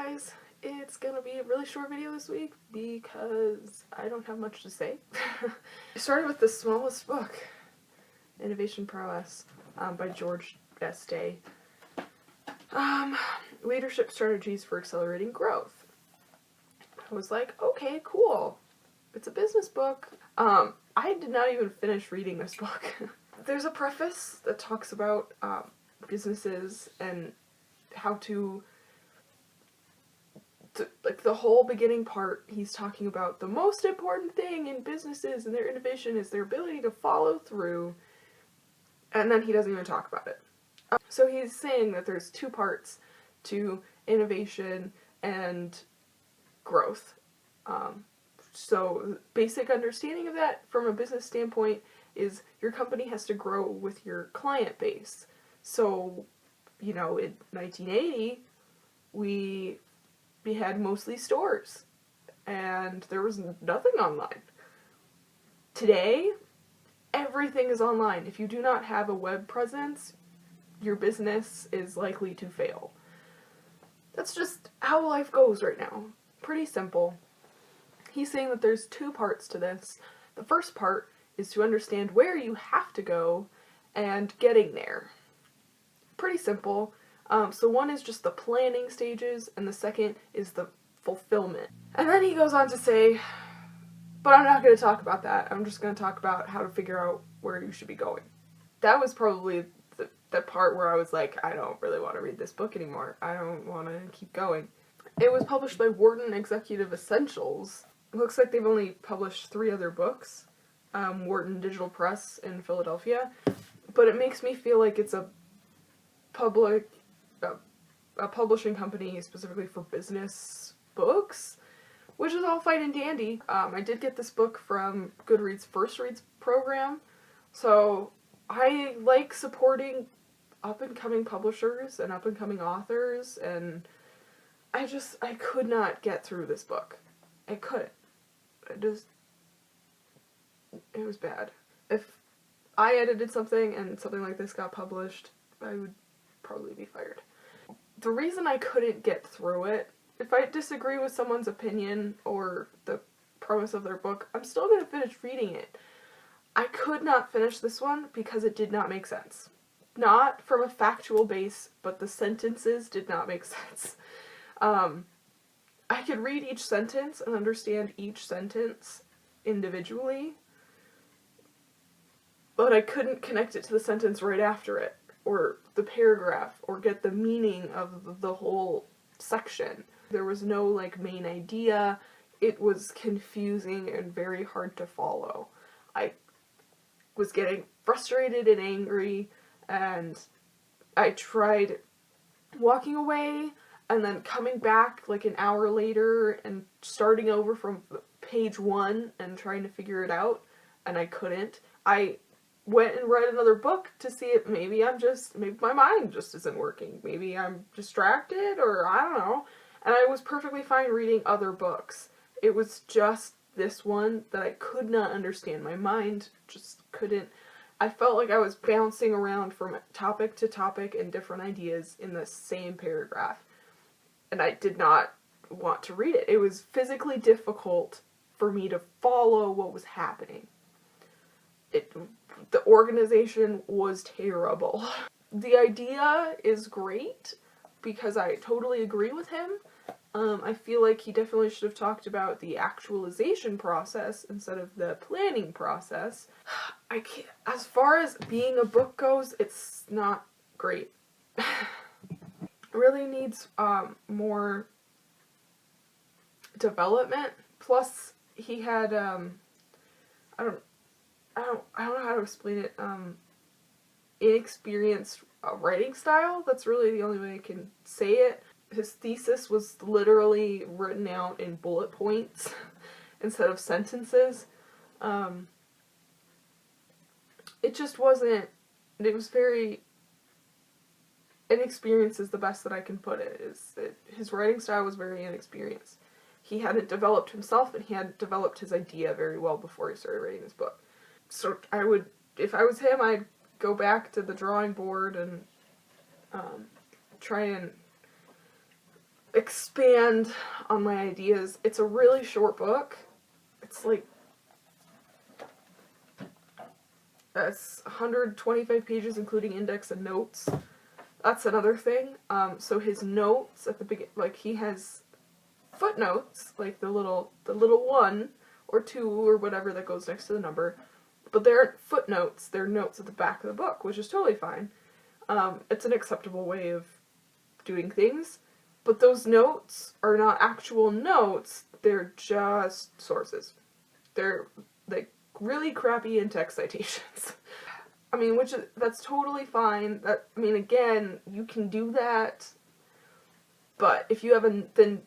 guys, it's gonna be a really short video this week because I don't have much to say. I started with the smallest book, Innovation Prowess, by George S. Day. Leadership Strategies for Accelerating Growth. I was like, okay, cool. It's a business book. I did not even finish reading this book. There's a preface that talks about businesses and how to like the whole beginning part. He's talking about the most important thing in businesses and their innovation is their ability to follow through, and then he doesn't even talk about it. So he's saying that there's two parts to innovation and growth. So basic understanding of that from a business standpoint is your company has to grow with your client base. So, you know, in 1980, we had mostly stores, and there was nothing online. Today, everything is online. If you do not have a web presence, your business is likely to fail. That's just how life goes right now. Pretty simple. He's saying that there's two parts to this. The first part is to understand where you have to go and getting there. Pretty simple. So one is just the planning stages, and the second is the fulfillment. And then he goes on to say, but I'm not going to talk about that. I'm just going to talk about how to figure out where you should be going. That was probably the part where I was like, I don't really want to read this book anymore. I don't want to keep going. It was published by Wharton Executive Essentials. It looks like they've only published 3 other books. Wharton Digital Press in Philadelphia. But it makes me feel like it's a publishing company specifically for business books, which is all fine and dandy. I did get this book from Goodreads First Reads program, so I like supporting up-and-coming publishers and up-and-coming authors, and I could not get through this book. I couldn't. It was bad. If I edited something and something like this got published, I would probably be fired. The reason I couldn't get through it, if I disagree with someone's opinion or the premise of their book, I'm still going to finish reading it. I could not finish this one because it did not make sense. Not from a factual base, but the sentences did not make sense. I could read each sentence and understand each sentence individually, but I couldn't connect it to the sentence right after it, or the paragraph, or get the meaning of the whole section. There was no, like, main idea. It was confusing and very hard to follow. I was getting frustrated and angry, and I tried walking away and then coming back like an hour later and starting over from page 1 and trying to figure it out, and I couldn't. I went and read another book to see if maybe my mind just isn't working. Maybe I'm distracted, or I don't know. And I was perfectly fine reading other books. It was just this one that I could not understand. My mind just couldn't. I felt like I was bouncing around from topic to topic and different ideas in the same paragraph. And I did not want to read it. It was physically difficult for me to follow what was happening. The organization was terrible. The idea is great because I totally agree with him. I feel like he definitely should have talked about the actualization process instead of the planning process. I can't, as far as being a book goes, it's not great. It really needs more development. Plus, he had I don't know how to explain it, inexperienced writing style. That's really the only way I can say it. His thesis was literally written out in bullet points instead of sentences. It just wasn't, it was very inexperienced is the best that I can put it. His writing style was very inexperienced. He hadn't developed himself, and he hadn't developed his idea very well before he started writing this book. So I would, if I was him, I'd go back to the drawing board and try and expand on my ideas. It's a really short book. It's like, it's 125 pages including index and notes. That's another thing. So his notes at the beginning, like he has footnotes, like the little 1 or 2 or whatever that goes next to the number, but they aren't footnotes, they're notes at the back of the book, which is totally fine. It's an acceptable way of doing things, but those notes are not actual notes, they're just sources. They're like really crappy in-text citations. I mean, that's totally fine. I mean, again, you can do that, but if you have then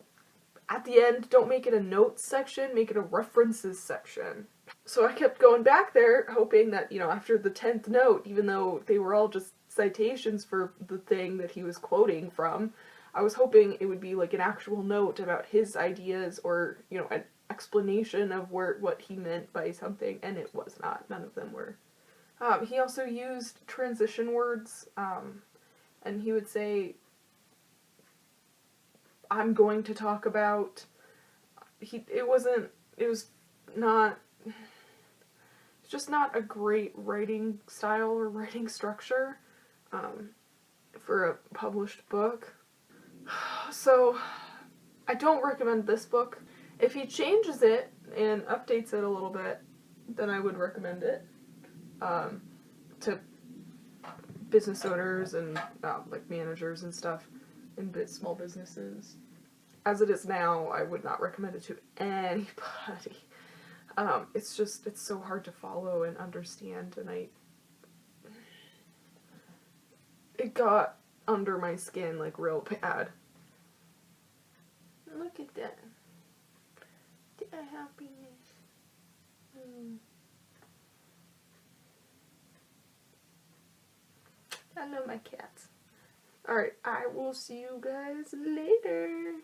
at the end, don't make it a notes section, make it a references section. So I kept going back there, hoping that, after the 10th note, even though they were all just citations for the thing that he was quoting from, I was hoping it would be like an actual note about his ideas or, an explanation of what he meant by something, and it was not. None of them were. He also used transition words, and he would say, I'm going to talk about, it's just not a great writing style or writing structure, for a published book. So, I don't recommend this book. If he changes it and updates it a little bit, then I would recommend it. To business owners and like managers and stuff in small businesses. As it is now, I would not recommend it to anybody. It's so hard to follow and understand, and it got under my skin like real bad. Look at that. The happiness. I love my cats. Alright, I will see you guys later.